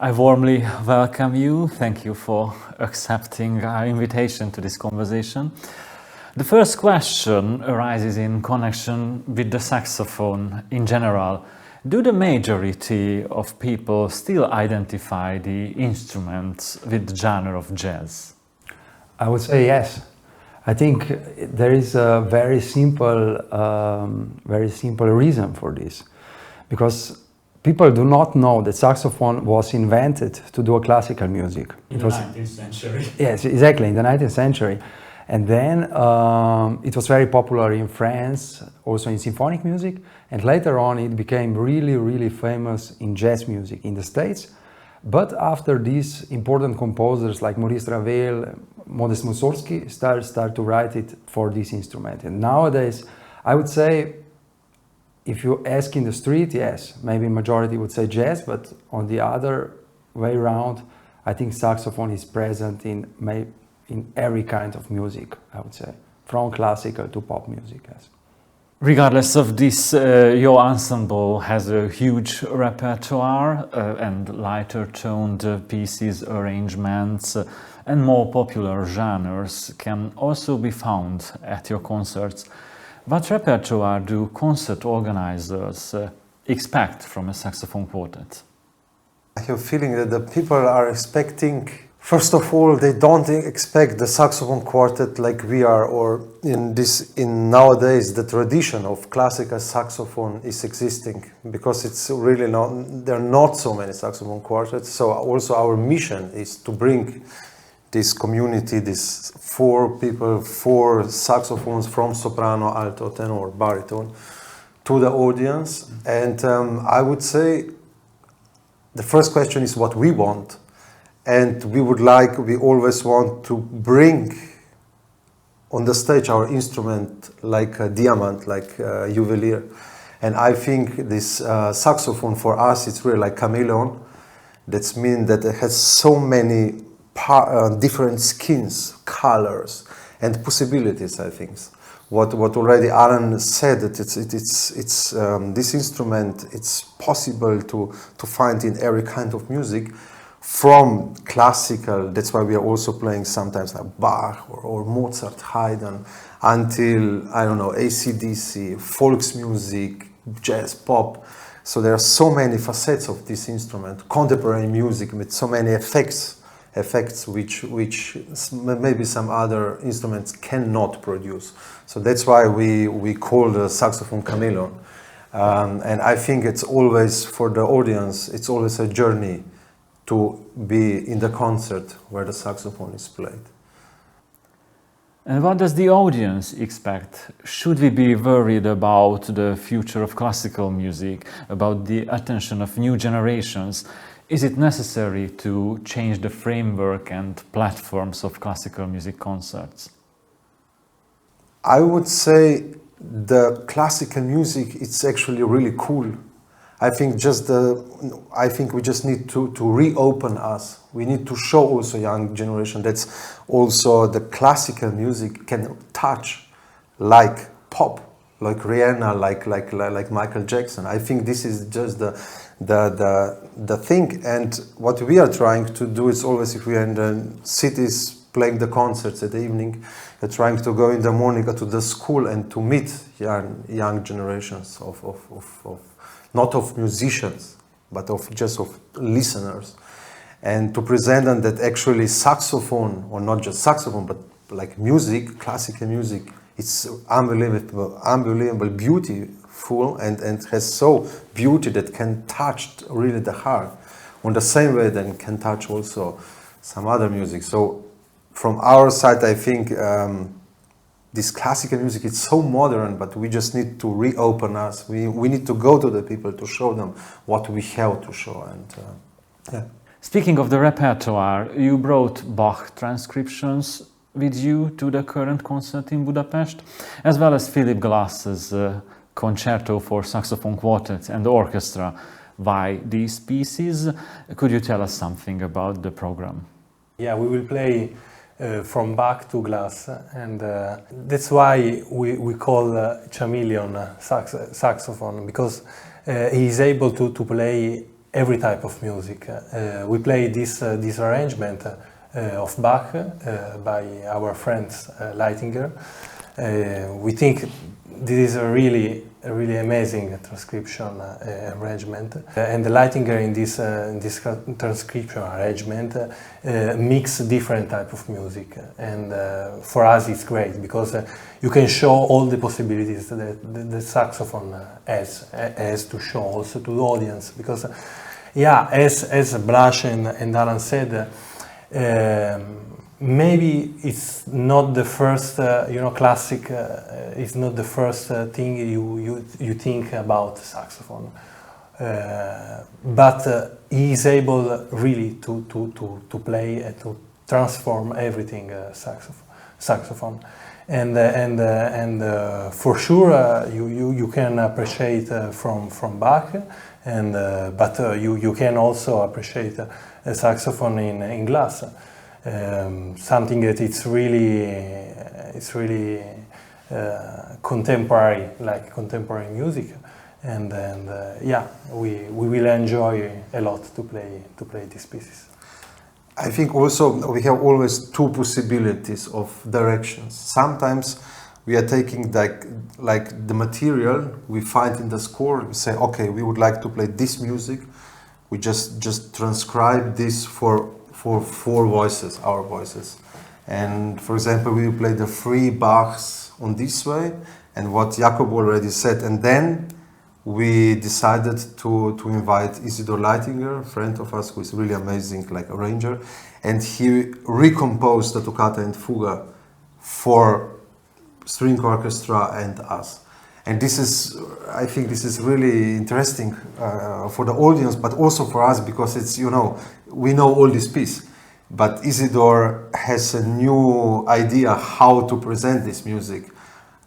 I warmly welcome you. Thank you for accepting our invitation to this conversation. The first question arises in connection with the saxophone in general. Do the majority of people still identify the instrument with the genre of jazz? I would say yes. I think there is a very simple reason for this, because people do not know that saxophone was invented to do classical music. In the 19th century. Yes, exactly, in the 19th century. And then it was very popular in France, also in symphonic music, and later on it became really, really famous in jazz music in the States. But after these important composers like Maurice Ravel, Modest Mussorgsky start to write it for this instrument. And nowadays, I would say, if you ask in the street, yes, maybe majority would say jazz, but on the other way around, I think saxophone is present in every kind of music, I would say, from classical to pop music, yes. Regardless of this, your ensemble has a huge repertoire and lighter toned pieces, arrangements, and more popular genres can also be found at your concerts. What repertoire do concert organizers expect from a saxophone quartet? I have a feeling that the people are expecting, first of all, they don't expect the saxophone quartet like we are, or in nowadays the tradition of classical saxophone is existing, because it's really there are not so many saxophone quartets. So also our mission is to bring this community, these four saxophones from soprano, alto, tenor, baritone, to the audience. And I would say the first question is what we want. And we always want to bring on the stage our instrument like a diamond, like a juwelier. And I think this saxophone for us, it's really like chameleon. That means that it has so many different skins, colors, and possibilities, I think. What already Aaron said, that this instrument, it's possible to find in every kind of music, from classical, that's why we are also playing sometimes like Bach or Mozart, Haydn, until, I don't know, AC/DC, folksmusic, jazz, pop. So there are so many facets of this instrument, contemporary music with so many effects which maybe some other instruments cannot produce. So that's why we call the saxophone chameleon. And I think it's always, for the audience, it's always a journey to be in the concert where the saxophone is played. And what does the audience expect? Should we be worried about the future of classical music, about the attention of new generations? Is it necessary to change the framework and platforms of classical music concerts? I would say the classical music, it's actually really cool. I think we just need to reopen us. We need to show also young generation that's also the classical music can touch like pop, like Rihanna, like Michael Jackson. I think this is just the thing. And what we are trying to do is always, if we are in the cities playing the concerts at the evening, we're trying to go in the morning to the school and to meet young generations of not of musicians, but of listeners, and to present them that actually saxophone, or not just saxophone, but like music, classical music, it's unbelievable, beautiful, and has so beauty that can touch really the heart, on the same way that can touch also some other music. So from our side, I think this classical music is so modern, but we just need to reopen us. We need to go to the people to show them what we have to show. And yeah. Speaking of the repertoire, you brought Bach transcriptions with you to the current concert in Budapest, as well as Philip Glass's concerto for saxophone quartet and orchestra. Why these pieces? Could you tell us something about the program? Yeah, we will play from Bach to Glass, and that's why we call chameleon saxophone, because he is able to play every type of music. We play this arrangement of Bach by our friend Leitinger. We think this is a really amazing transcription arrangement, and the Leitinger in this transcription arrangement mix different type of music, and for us it's great because you can show all the possibilities that the saxophone has to show also to the audience. Because yeah, as Blaž and Alan said, maybe it's not the first, classic. It's not the first thing you think about saxophone, but he is able really to play and to transform everything saxophone, and for sure you can appreciate from Bach, and but you can also appreciate a saxophone in glass. Something that it's really contemporary, like contemporary music, and yeah, we will enjoy a lot to play these pieces. I think also we have always two possibilities of directions. Sometimes we are taking like the material we find in the score. We say, okay, we would like to play this music. We just transcribe this for four voices, our voices. And for example, we will play the three Bachs on this way, and what Jakob already said. And then we decided to invite Isidor Leitinger, a friend of us who is really amazing, like arranger, and he recomposed the toccata and fuga for string orchestra and us. And this is, I think this is really interesting for the audience, but also for us, because it's, we know all this piece, but Isidor has a new idea how to present this music,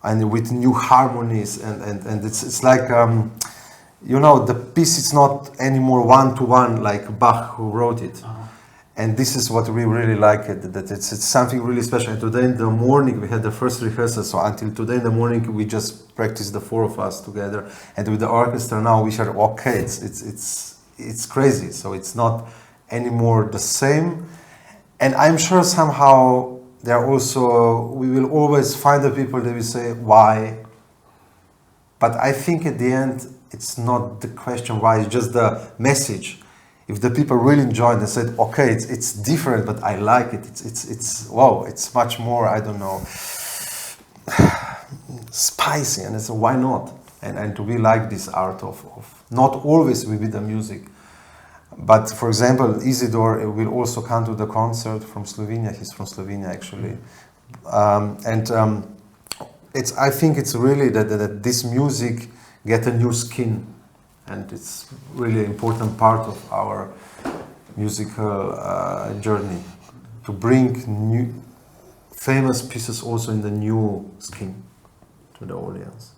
and with new harmonies, and it's like, the piece is not anymore one-to-one like Bach who wrote it. And this is what we really like, that it's something really special. And today in the morning we had the first rehearsal, so until today in the morning we just practiced, the four of us together, and with the orchestra now we share, okay, it's crazy, so it's not anymore the same. And I'm sure somehow we will always find the people that will say why, but I think at the end it's not the question why, it's just the message. If the people really enjoyed and said, okay, it's different, but I like it. It's wow, it's much more, I don't know, spicy, and it's why not? And we like this art of not always with the music, but for example, Isidor will also come to the concert from Slovenia. He's from Slovenia actually, I think it's really that this music get a new skin. And it's really an important part of our musical journey, to bring new famous pieces also in the new skin to the audience.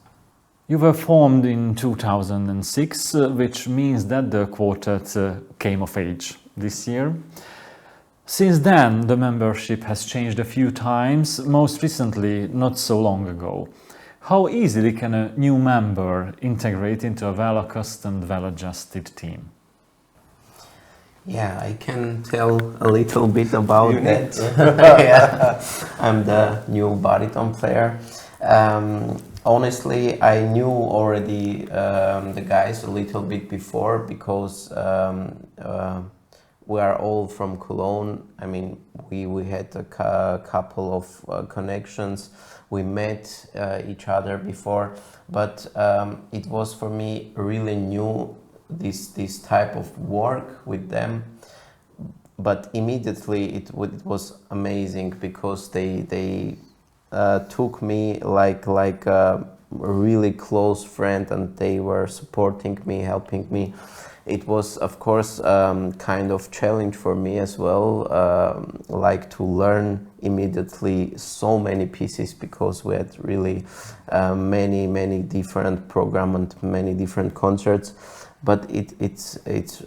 You were formed in 2006, which means that the quartet came of age this year. Since then, the membership has changed a few times, most recently not so long ago. How easily can a new member integrate into a well-accustomed, well-adjusted team? Yeah, I can tell a little bit about that. Yeah. I'm the new baritone player. Honestly, I knew already the guys a little bit before, because we are all from Cologne. I mean, we had a couple of connections. We met each other before, but it was for me really new, this type of work with them. But immediately it was amazing, because they took me like a really close friend, and they were supporting me, helping me. It was, of course, kind of challenge for me as well, like to learn immediately so many pieces, because we had really many different programs and many different concerts. But it's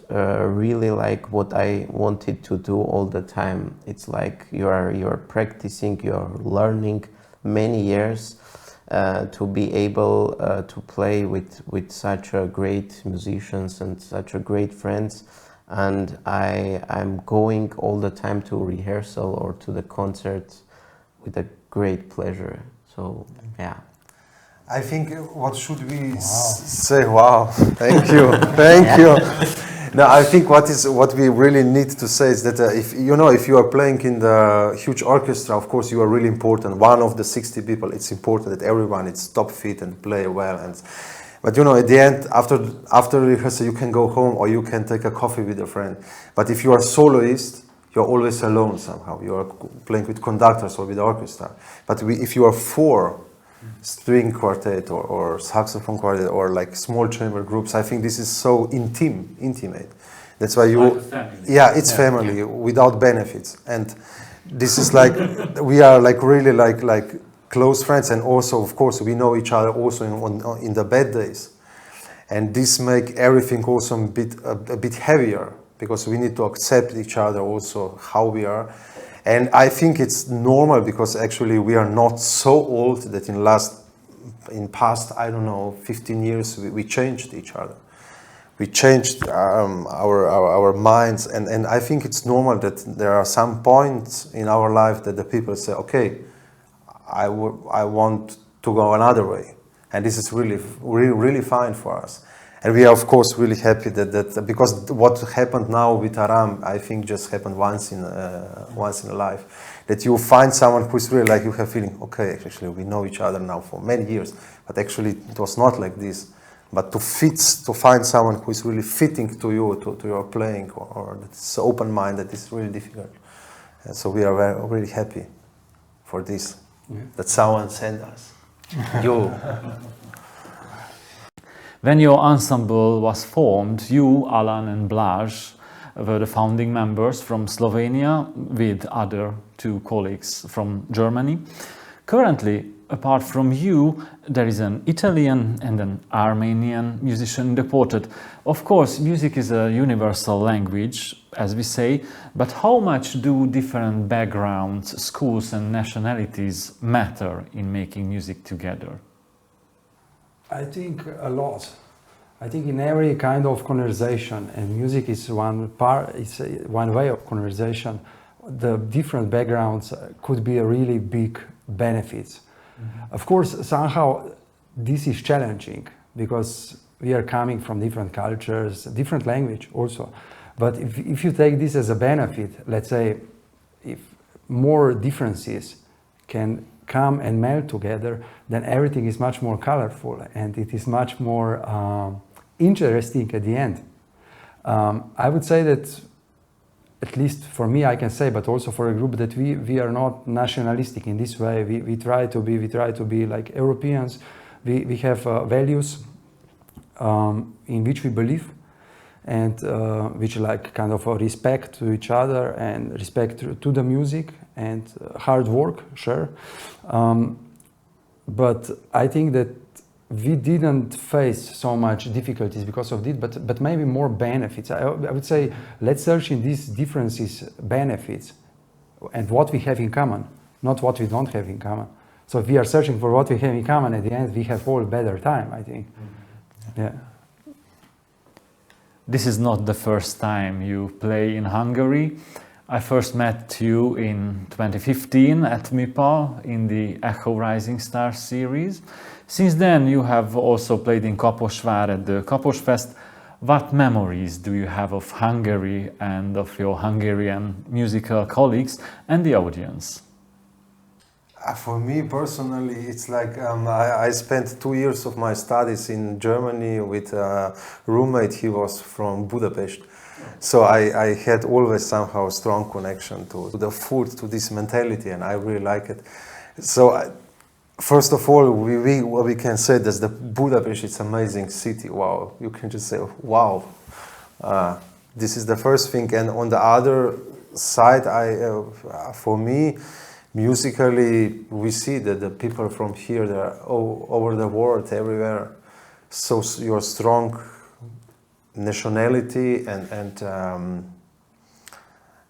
really like what I wanted to do all the time. It's like you're practicing, you're learning many years. to be able to play with such great musicians and such great friends. And I'm going all the time to rehearsal or to the concerts with a great pleasure. So yeah. I think what should we say? Wow, thank you, thank you. No, I think what we really need to say is that if you are playing in the huge orchestra, of course you are really important. One of the 60 people, it's important that everyone is top fit and play well. But at the end, after rehearsal, you can go home or you can take a coffee with a friend. But if you are soloist, you're always alone somehow. You are playing with conductors or with the orchestra. But if you are 4 string quartet or saxophone quartet or like small chamber groups, I think this is so intimate. That's why it's family without benefits. And this is like we are like really like close friends, and also of course we know each other also in the bad days, and this make everything also a bit heavier, because we need to accept each other also how we are. And I think it's normal, because actually we are not so old that in past, I don't know, 15 years we changed each other. We changed our minds, and I think it's normal that there are some points in our life that the people say, okay, I want to go another way, and this is really fine for us. And we are of course really happy that because what happened now with Aram, I think just happened once in a life, that you find someone who's really like, you have feeling, okay, actually we know each other now for many years, but actually it was not like this. But to find someone who is really fitting to you, to your playing, or that's open-minded, is really difficult. And so we are really happy for this, that someone sent us. You. When your ensemble was formed, you, Alan and Blaž, were the founding members from Slovenia with other 2 colleagues from Germany. Currently, apart from you, there is an Italian and an Armenian musician in the quartet. Of course, music is a universal language, as we say, but how much do different backgrounds, schools and nationalities matter in making music together? I think a lot. I think in every kind of conversation, and music is one way of conversation, the different backgrounds could be a really big benefits. Of course, somehow this is challenging, because we are coming from different cultures, different language also. But if you take this as a benefit, let's say, if more differences can come and meld together, then everything is much more colorful, and it is much more interesting at the end. I would say that, at least for me I can say, but also for a group, that we are not nationalistic in this way. We try to be like Europeans. We have values in which we believe, and which like kind of a respect to each other and respect to the music and hard work, sure. But I think that we didn't face so much difficulties because of this, but maybe more benefits. I would say, let's search in these differences benefits and what we have in common, not what we don't have in common. So if we are searching for what we have in common, at the end we have all better time, I think. Yeah. This is not the first time you play in Hungary. I first met you in 2015 at MIPA in the Echo Rising Stars series. Since then you have also played in Kaposvár at the Kaposfest. What memories do you have of Hungary and of your Hungarian musical colleagues and the audience? For me personally, it's like I spent 2 years of my studies in Germany with a roommate. He was from Budapest. So I had always somehow a strong connection to the food, to this mentality, and I really like it. So first of all, what we can say is that Budapest is an amazing city. Wow, you can just say, wow. This is the first thing. And on the other side, for me, musically, we see that the people from here, they're all over the world, everywhere. So your strong nationality and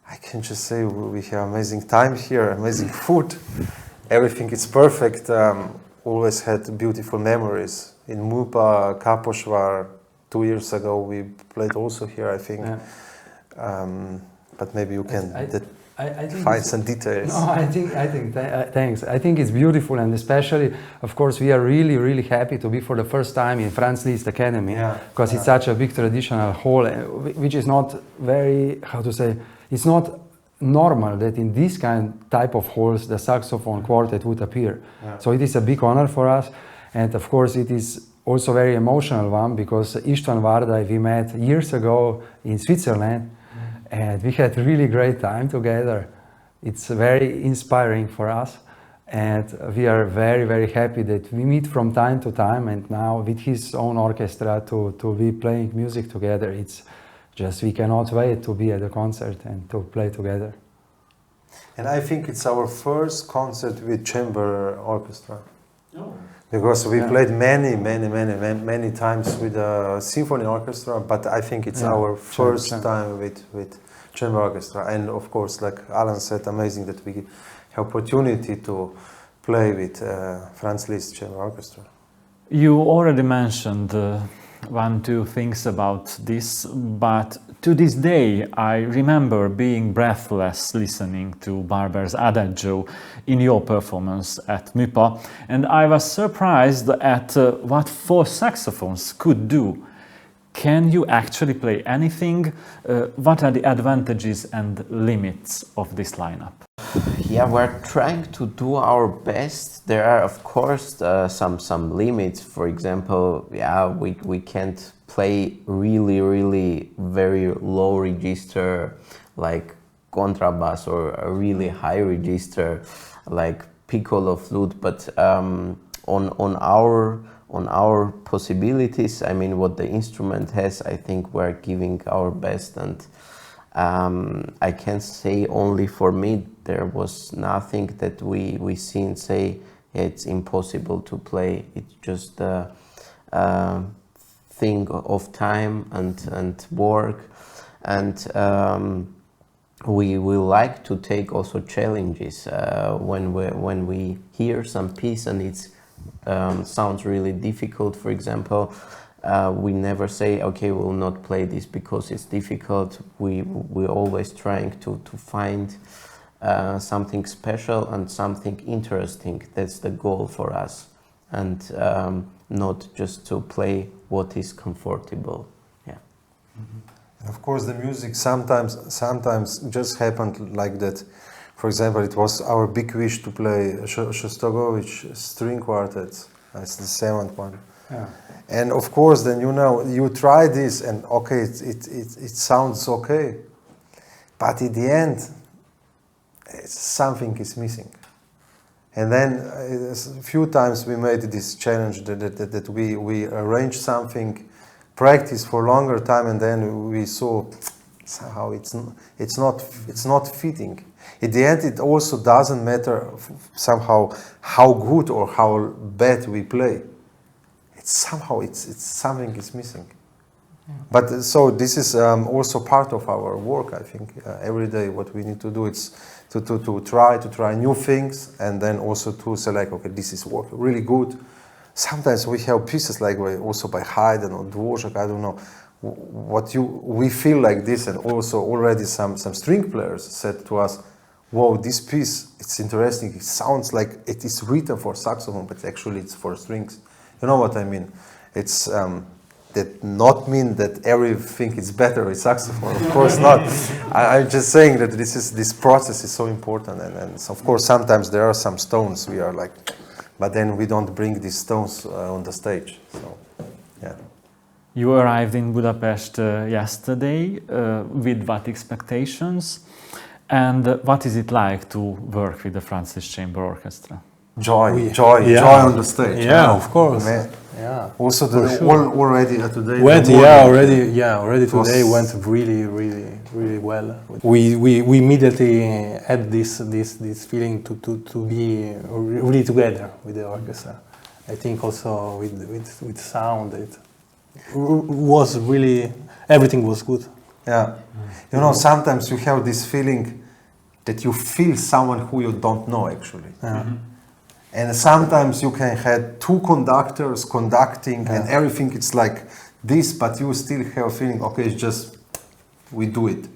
I can just say we have amazing time here, amazing food. Everything is perfect. always had beautiful memories. In Mupa, Kaposvar, 2 years ago, we played also here, I think. Yeah. But maybe you can I think find some details. No, thanks. I think it's beautiful, and especially, of course, we are really, really happy to be for the first time in Franz Liszt Academy, because it's such a big traditional hall, which is not very, how to say, it's not normal that in this type of halls the saxophone quartet would appear. Yeah. So it is a big honor for us, and of course it is also very emotional one, because István Vardai we met years ago in Switzerland, and we had really great time together. It's very inspiring for us, and we are very, very happy that we meet from time to time, and now with his own orchestra to be playing music together. It's just, we cannot wait to be at the concert and to play together. And I think it's our first concert with chamber orchestra. Oh. Because we played many times with a symphony orchestra, but I think it's our first time with chamber orchestra. And of course, like Alan said, amazing that we have opportunity to play with Franz Liszt chamber orchestra. You already mentioned 1-2 things about this, but to this day I remember being breathless listening to Barber's Adagio in your performance at MUPA, and I was surprised at what 4 saxophones could do. Can you actually play anything? What are the advantages and limits of this lineup? Yeah, we're trying to do our best. There are, of course, some limits. For example, we can't play really very low register like contrabass, or a really high register like piccolo flute. But on our possibilities, I mean, what the instrument has, I think we're giving our best. And I can say only for me, there was nothing that we see and say it's impossible to play. It's just a thing of time and work, and we like to take also challenges when we hear some piece and it sounds really difficult. For example, we never say, okay, we'll not play this because it's difficult. We're always trying to find something special and something interesting. That's the goal for us, and not just to play what is comfortable. Yeah. And of course, the music sometimes just happened like that. For example, it was our big wish to play Shostakovich string quartets. That's the 7th one. Yeah. And of course, then you try this, and okay, it sounds okay, but in the end, something is missing. And then a few times we made this challenge that we arranged something, practice for longer time, and then we saw somehow it's not fitting. In the end, it also doesn't matter somehow how good or how bad we play. It's something is missing. Yeah. But so this is also part of our work. I think every day what we need to do is to try new things, and then also to select, okay, this is working really good. Sometimes we have pieces like also by Haydn or Dvorak, I don't know we feel like this, and also already some string players said to us, "Wow, this piece, it's interesting. It sounds like it is written for saxophone, but actually it's for strings." You know what I mean? It's that not mean that everything is better with saxophone. Of course not. I'm just saying that this process is so important, and so of course sometimes there are some stones we are like, but then we don't bring these stones on the stage. So, yeah. You arrived in Budapest yesterday. With what expectations? And what is it like to work with the Franz Liszt Chamber Orchestra? Joy on the stage. Yeah, of course. Yeah. Also, already today. Already today went really well. We immediately had this feeling to be really together with the orchestra. I think also with sound, it was really, everything was good. Yeah. You know, sometimes you have this feeling that you feel someone who you don't know actually. Yeah. And sometimes you can have two conductors conducting and everything it's like this, but you still have a feeling, okay, it's just, we do it.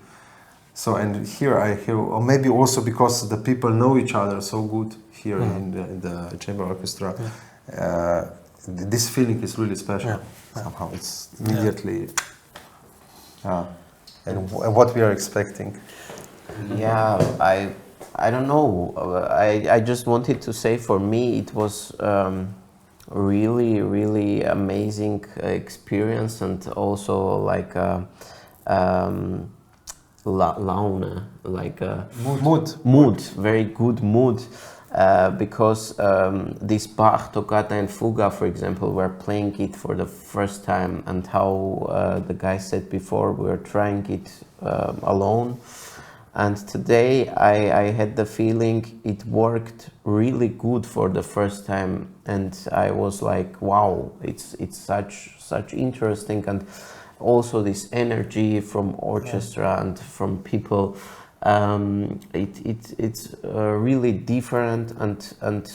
So, and here I hear, or maybe also because the people know each other so good here in the chamber orchestra, this feeling is really special. Somehow it's immediately, and what we are expecting. Yeah, I don't know. I just wanted to say, for me it was really amazing experience, and also like laune, like mood, very good mood, because this Bach toccata and fuga, for example, we're playing it for the first time, and how the guy said before, we're trying it alone. And today I had the feeling it worked really good for the first time, and I was like, wow, it's such interesting, and also this energy from orchestra and from people, it's really different, and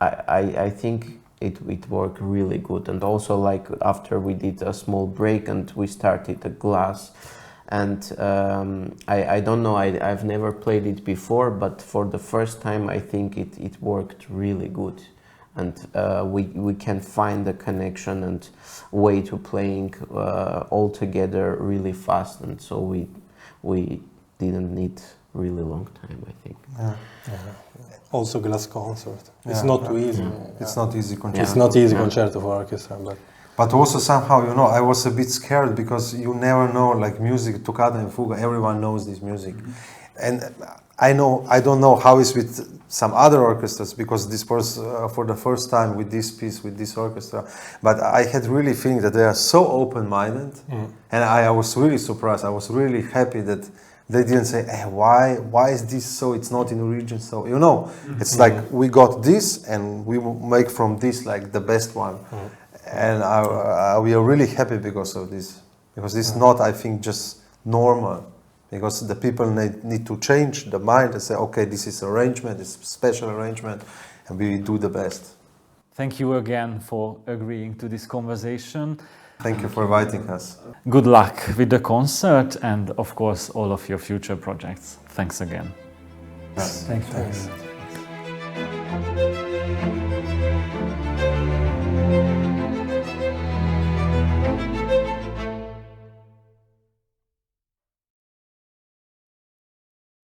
I think it worked really good. And also, like, after we did a small break and we started a glass. And I don't know, I've never played it before, but for the first time I think it worked really good. And we can find the connection and way to playing all together really fast. And so we didn't need really long time, I think. Also glass concert. It's not too easy. It's not easy concerto. It's not easy concerto for orchestra, But also somehow, you know, I was a bit scared because you never know, like music, toccata and fuga, everyone knows this music. And I don't know how it's with some other orchestras, because this was for the first time with this piece, with this orchestra. But I had really feeling that they are so open-minded, and I was really surprised. I was really happy that they didn't say, hey, why is this so, it's not in the region, so, you know, it's like we got this and we will make from this like the best one. And we are really happy because of this, because it's not, I think, just normal, because the people need to change the mind and say, okay, this is arrangement, it's special arrangement, and we do the best. Thank you again for agreeing to this conversation. Thank you for inviting us. Good luck with the concert and, of course, all of your future projects. Thanks again. Thanks.